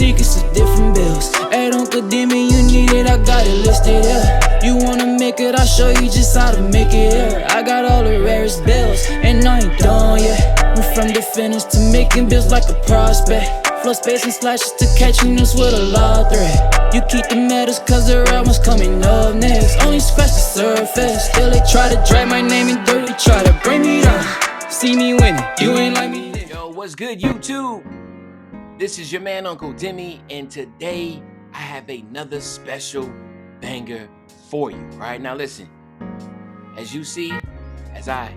secrets of different bills. At Uncle Demi, you need it, I got it listed here. You wanna make it, I'll show you just how to make it here. I got all the rarest bills, and I ain't done yet. Went from the finish to making bills like a prospect. Flow space and slashes to catching us with a lot of threat. You keep the medals cause the right one's coming up next. Only scratch the surface, still they try to drag my name in dirt. They try to bring me down, see me winning, you ain't like me. Yo, what's good, YouTube? This is your man, Uncle Demi, and today I have another special banger for you. Right now, listen. As you see, as I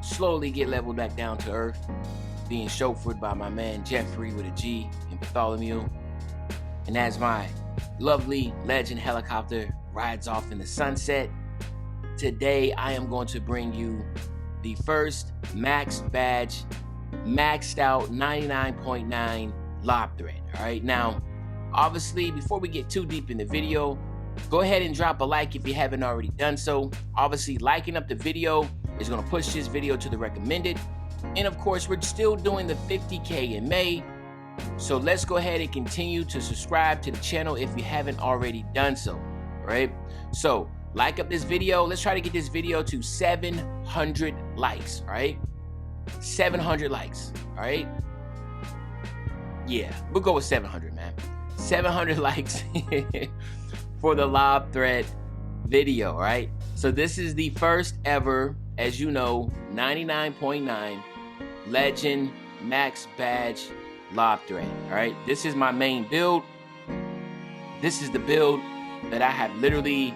slowly get leveled back down to earth, being chauffeured by my man Jeffrey with a G in Bartholomew, and as my lovely legend helicopter rides off in the sunset, today I am going to bring you the first max badge, maxed out 99.9 lob thread. All right, now obviously before we get too deep in the video, go ahead and drop a like if you haven't already done so. Obviously liking up the video is going to push this video to the recommended, and of course we're still doing the 50K in May, so let's go ahead and continue to subscribe to the channel if you haven't already done so. All right, so like up this video. Let's try to get this video to 700 likes. All right, 700 likes. All right, yeah, we'll go with 700, man. 700 likes for the lob thread video. All right, so this is the first ever, as you know, 99.9 legend max badge lob thread. All right, this is my main build. This is the build that I have literally,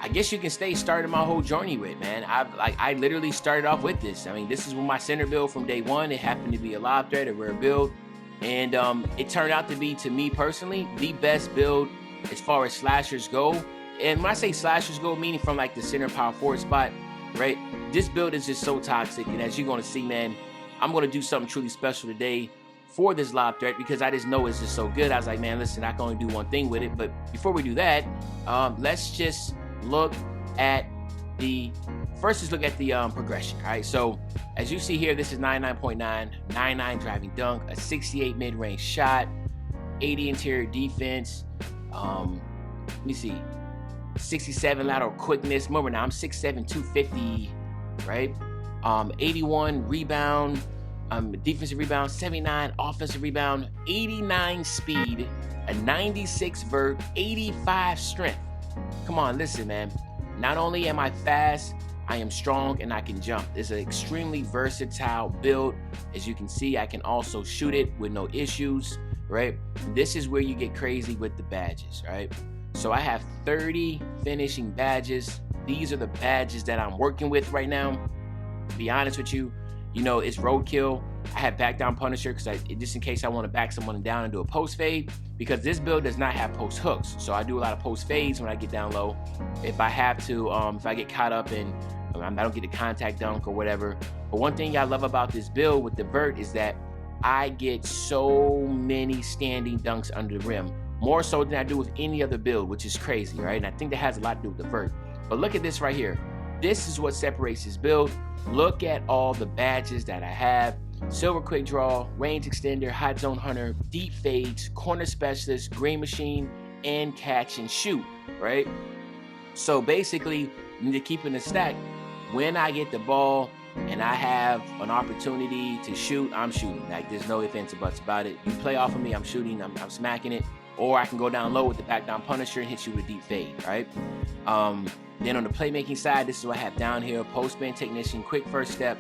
I guess you can say, started my whole journey with, man. I literally started off with this. I mean, this is my center build from day one. It happened to be a lob thread, a rare build, and it turned out to be, to me personally, the best build as far as slashers go. And when I say slashers go, meaning from like the center power forward spot, right? This build is just so toxic, and as you're gonna see, man, I'm gonna do something truly special today for this lob thread because I just know it's just so good. I was like, man, listen, I can only do one thing with it. But before we do that, let's just look at the progression. All right, so as you see here, this is 99.9, 99 driving dunk, a 68 mid-range shot, 80 interior defense, let me see, 67 lateral quickness. Remember now, I'm 6'7", 250, right? 81 rebound, defensive rebound, 79 offensive rebound, 89 speed, a 96 vert, 85 strength. Come on, listen, man. Not only am I fast, I am strong and I can jump. It's an extremely versatile build. As you can see, I can also shoot it with no issues, right? This is where you get crazy with the badges, right? So I have 30 finishing badges. These are the badges that I'm working with right now. To be honest with you, you know, it's roadkill. I have back down Punisher because just in case I want to back someone down and do a post fade, because this build does not have post hooks. So I do a lot of post fades when I get down low. If I have to, if I get caught up and I don't get a contact dunk or whatever. But one thing I love about this build with the vert is that I get so many standing dunks under the rim, more so than I do with any other build, which is crazy, right? And I think that has a lot to do with the vert. But look at this right here. This is what separates this build. Look at all the badges that I have. Silver quick draw, range extender, hot zone hunter, deep fades, corner specialist, green machine, and catch and shoot, right? So basically, you need to keep in the stack. When I get the ball and I have an opportunity to shoot, I'm shooting. Like, there's no ifs, ands, or buts about it. You play off of me, I'm shooting, I'm smacking it. Or I can go down low with the back down Punisher and hit you with a deep fade, right? Then on the playmaking side, this is what I have down here: post spin technician, quick first step,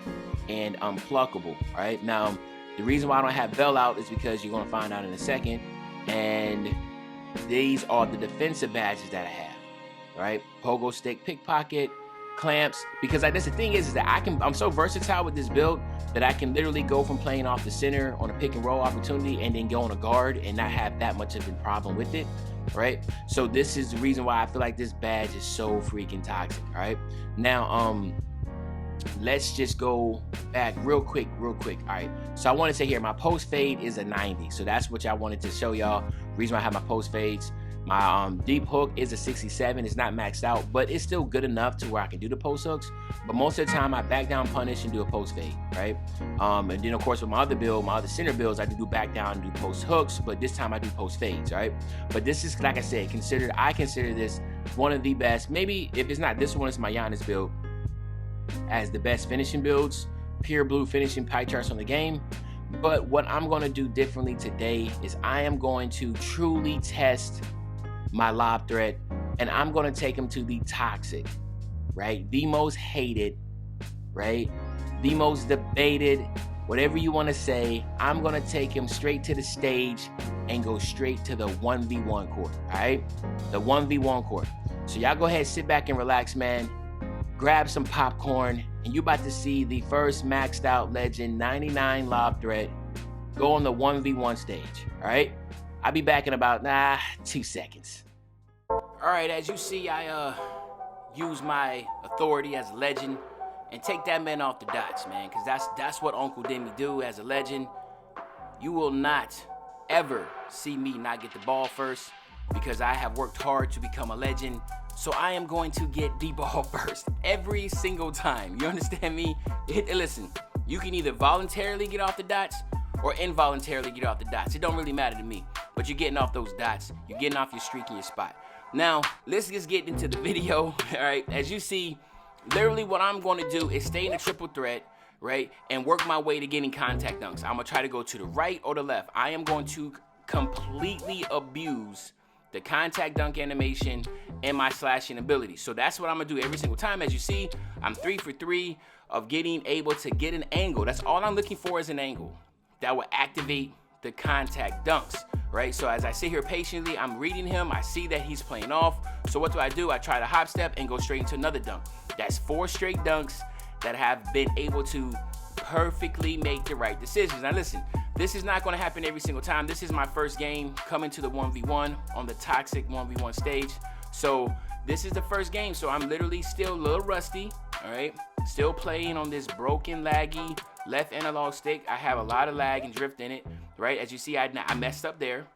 and pluckable. All right, now the reason why I don't have Bell out is because you're going to find out in a second. And these are the defensive badges that I have. All right, pogo stick, pickpocket, clamps. Because that's the thing is that I'm so versatile with this build that I can literally go from playing off the center on a pick and roll opportunity and then go on a guard and not have that much of a problem with it. Right, so this is the reason why I feel like this badge is so freaking toxic. All right, now let's just go back real quick. All right, so I want to say here, my post fade is a 90, so that's what I wanted to show y'all. Reason why I have my post fades. My deep hook is a 67. It's not maxed out, but it's still good enough to where I can do the post hooks. But most of the time, I back down punish and do a post fade, right? And then, of course, with my other build, my other center builds, I do back down and do post hooks, but this time I do post fades, right? But this is, like I said, I consider this one of the best. Maybe if it's not this one, it's my Giannis build as the best finishing builds, pure blue finishing pie charts on the game. But what I'm going to do differently today is I am going to truly test my lob threat, and I'm going to take him to the toxic, right? The most hated, right? The most debated, whatever you want to say. I'm going to take him straight to the stage and go straight to the 1v1 court, all right? The 1v1 court. So y'all go ahead, sit back and relax, man. Grab some popcorn, and you about to see the first maxed out legend 99 lob threat go on the 1v1 stage, all right? I'll be back in about 2 seconds. All right, as you see, I use my authority as a legend and take that man off the dots, man, because that's what Uncle Demi do as a legend. You will not ever see me not get the ball first, because I have worked hard to become a legend. So I am going to get the ball first every single time. You understand me? Listen, you can either voluntarily get off the dots or involuntarily get off the dots. It don't really matter to me, but you're getting off those dots. You're getting off your streak and your spot. Now, let's just get into the video, all right? As you see, literally what I'm going to do is stay in a triple threat, right, and work my way to getting contact dunks. I'm going to try to go to the right or the left. I am going to completely abuse the contact dunk animation and my slashing ability. So that's what I'm gonna do every single time. As you see, I'm 3 for 3 of getting able to get an angle. That's all I'm looking for, is an angle that will activate the contact dunks, right? So as I sit here patiently, I'm reading him. I see that he's playing off. So what do? I try to hop step and go straight into another dunk. That's 4 straight dunks that have been able to perfectly make the right decisions. Now listen, this is not going to happen every single time. This is my first game coming to the 1v1 on the toxic 1v1 stage. So this is the first game, so I'm literally still a little rusty, all right? Still playing on this broken, laggy left analog stick. I have a lot of lag and drift in it, right? As you see, I messed up there,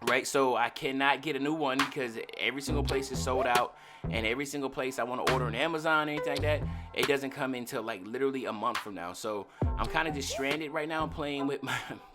right? So I cannot get a new one because every single place is sold out, and every single place I want to order on Amazon or anything like that, it doesn't come until like literally a month from now. So I'm kind of just stranded right now playing with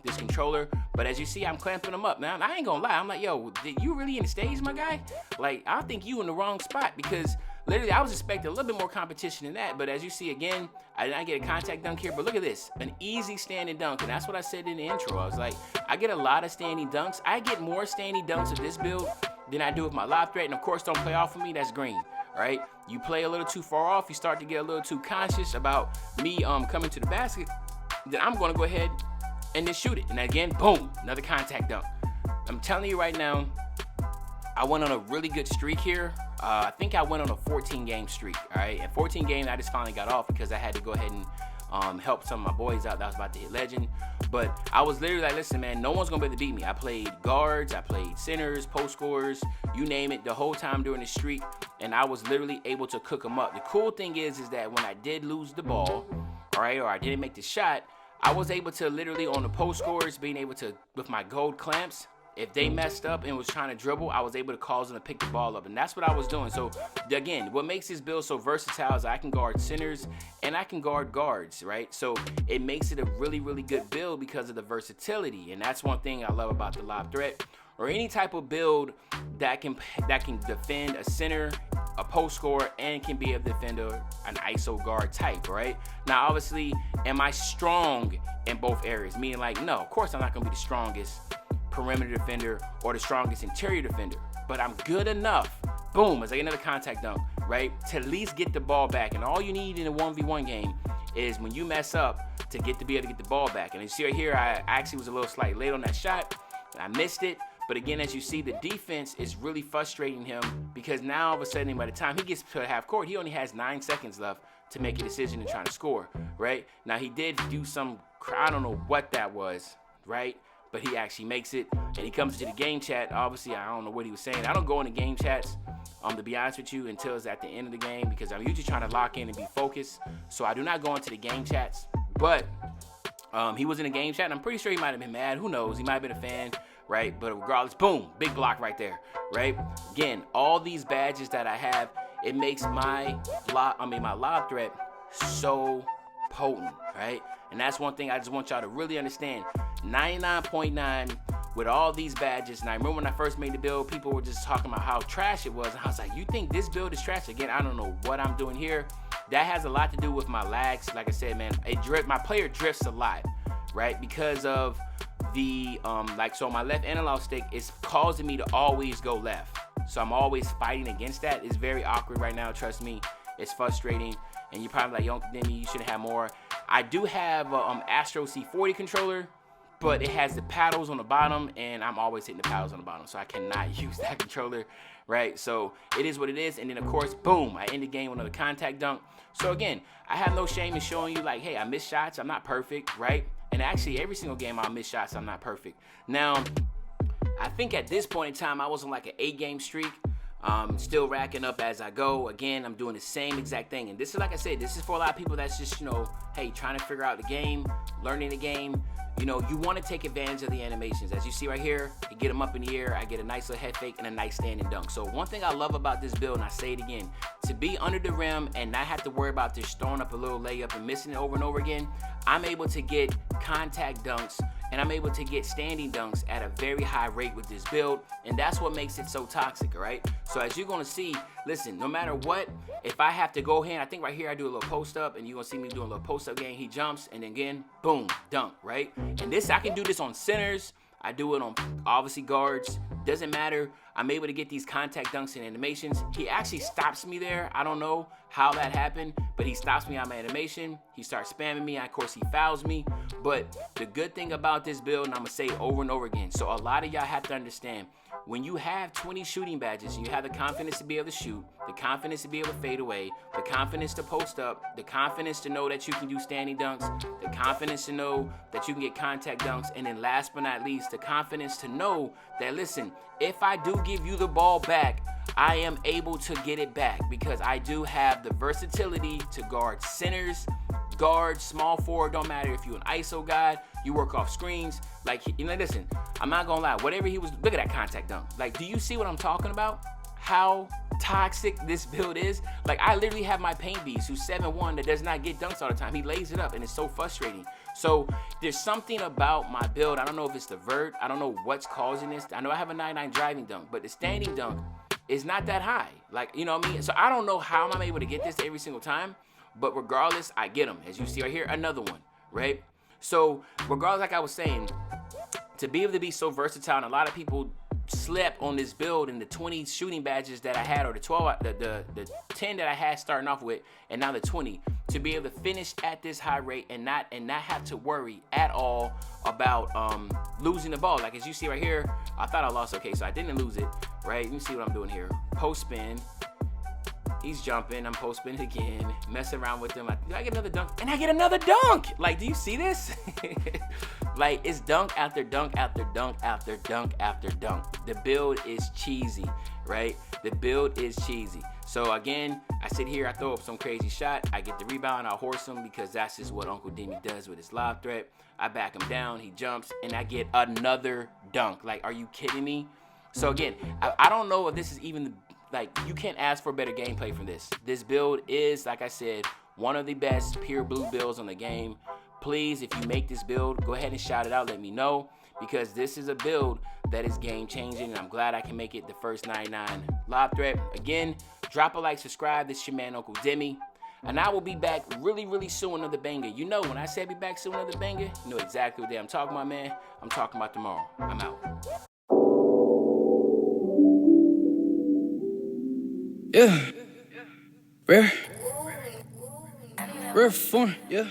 this controller. But as you see, I'm clamping them up. Now, I ain't gonna lie, I'm like, yo, did you really in the stage, my guy? Like, I think you in the wrong spot, because literally I was expecting a little bit more competition than that. But as you see, again, I did not get a contact dunk here, but look at this, an easy standing dunk. And that's what I said in the intro. I was like, I get a lot of standing dunks. I get more standing dunks with this build than I do with my lob threat. And of course, don't play off of me, that's green, right? You play a little too far off, you start to get a little too conscious about me coming to the basket, then I'm gonna go ahead and then shoot it. And again, boom, another contact dunk. I'm telling you right now, I went on a really good streak here. I think I went on a 14-game streak, all right? At 14 games, I just finally got off because I had to go ahead and help some of my boys out that was about to hit legend. But I was literally like, listen, man, no one's gonna be able to beat me. I played guards, I played centers, post scorers, you name it, the whole time during the streak, and I was literally able to cook them up. The cool thing is that when I did lose the ball, all right, or I didn't make the shot, I was able to literally on the post scorers, being able to, with my gold clamps, if they messed up and was trying to dribble, I was able to cause them to pick the ball up, and that's what I was doing. So again, what makes this build so versatile is I can guard centers and I can guard guards, right? So it makes it a really, really good build because of the versatility, and that's one thing I love about the lob threat, or any type of build that can defend a center, a post scorer, and can be a defender, an ISO guard type, right? Now, obviously, am I strong in both areas? Meaning, like, no, of course I'm not gonna be the strongest perimeter defender or the strongest interior defender, but I'm good enough, boom, as I get another contact dunk, right, to at least get the ball back. And all you need in a 1v1 game is when you mess up to be able to get the ball back. And you see right here, I actually was a little slightly late on that shot, I missed it. But again, as you see, the defense is really frustrating him, because now all of a sudden, by the time he gets to half court, he only has 9 seconds left to make a decision and try to score, right? Now, he did do some, I don't know what that was, right? But he actually makes it, and he comes to the game chat. Obviously, I don't know what he was saying. I don't go into game chats, to be honest with you, until it's at the end of the game, because I'm usually trying to lock in and be focused. So I do not go into the game chats. But He was in a game chat, and I'm pretty sure he might have been mad. Who knows? He might have been a fan, right? But regardless, boom, big block right there, right? Again, all these badges that I have, it makes my lob threat so potent, right? And that's one thing I just want y'all to really understand. 99.9 with all these badges. And I remember when I first made the build, people were just talking about how trash it was. And I was like, you think this build is trash? Again, I don't know what I'm doing here. That has a lot to do with my lags. Like I said, man, my player drifts a lot, right? Because of the, so my left analog stick is causing me to always go left. So I'm always fighting against that. It's very awkward right now, trust me. It's frustrating. And you're probably like, yo, Demi, you should have more. I do have Astro C40 controller, but it has the paddles on the bottom, and I'm always hitting the paddles on the bottom, so I cannot use that controller, right? So it is what it is, and then of course, boom, I end the game with another contact dunk. So again, I have no shame in showing you like, hey, I miss shots, I'm not perfect, right? And actually, every single game I miss shots, I'm not perfect. Now, I think at this point in time, I was on like an 8-game streak. Still racking up as I go. Again, I'm doing the same exact thing. And this is, like I said, this is for a lot of people that's just, hey, trying to figure out the game, learning the game. You want to take advantage of the animations. As you see right here, you get them up in the air. I get a nice little head fake and a nice standing dunk. So one thing I love about this build, and I say it again, to be under the rim and not have to worry about just throwing up a little layup and missing it over and over again, I'm able to get contact dunks and I'm able to get standing dunks at a very high rate with this build, and that's what makes it so toxic, right? So as you're gonna see, listen, no matter what, if I have to go ahead, I think right here I do a little post up, and you're gonna see me doing a little post up game. He jumps, and then again, boom, dunk, right? And this, I can do this on centers. I do it on, obviously, guards. Doesn't matter. I'm able to get these contact dunks and animations. He actually stops me there. I don't know how that happened, but he stops me on my animation. He starts spamming me. Of course, he fouls me. But the good thing about this build, and I'm going to say it over and over again, so a lot of y'all have to understand, when you have 20 shooting badges and you have the confidence to be able to shoot, the confidence to be able to fade away, the confidence to post up, the confidence to know that you can do standing dunks, the confidence to know that you can get contact dunks, and then last but not least, the confidence to know that, listen, if I do give you the ball back, I am able to get it back because I do have the versatility to guard centers, guards, small forward, don't matter if you're an ISO guy, you work off screens. Like, listen, I'm not gonna lie, whatever he was, look at that contact dunk. Like, do you see what I'm talking about? How toxic this build is? Like, I literally have my paint beast who's 7'1" that does not get dunks all the time. He lays it up and it's so frustrating. So there's something about my build. I don't know if it's the vert. I don't know what's causing this. I know I have a 99 driving dunk, but the standing dunk is not that high. Like, you know what I mean? So I don't know how I'm able to get this every single time, but regardless, I get them. As you see right here, another one, right? So regardless, like I was saying, to be able to be so versatile, and a lot of people slept on this build and the 20 shooting badges that I had, or the 12, the 10 that I had starting off with, and now the 20, to be able to finish at this high rate and not have to worry at all about losing the ball. Like as you see right here, I thought I lost. Okay, so I didn't lose it, right? Let me see what I'm doing here. Post spin. He's jumping, I'm post spinning again, messing around with him. I get another dunk, and I get another dunk. Like, do you see this? Like, it's dunk after dunk after dunk after dunk after dunk. The build is cheesy, right? The build is cheesy. So again, I sit here, I throw up some crazy shot, I get the rebound, I horse him because that's just what Uncle Demi does with his lob threat. I back him down, he jumps, and I get another dunk. Like, are you kidding me? So again, I don't know if this is even like, you can't ask for better gameplay from this. This build is, like I said, one of the best pure blue builds on the game. Please, if you make this build, go ahead and shout it out, let me know, because this is a build that is game changing, and I'm glad I can make it the first 99 lob threat. Again, drop a like, subscribe. This is your man, Uncle Demi, and I will be back really, really soon with another banger. You know, when I say be back soon with another banger, you know exactly what day I'm talking about, man. I'm talking about tomorrow. I'm out. Yeah, rare form, yeah.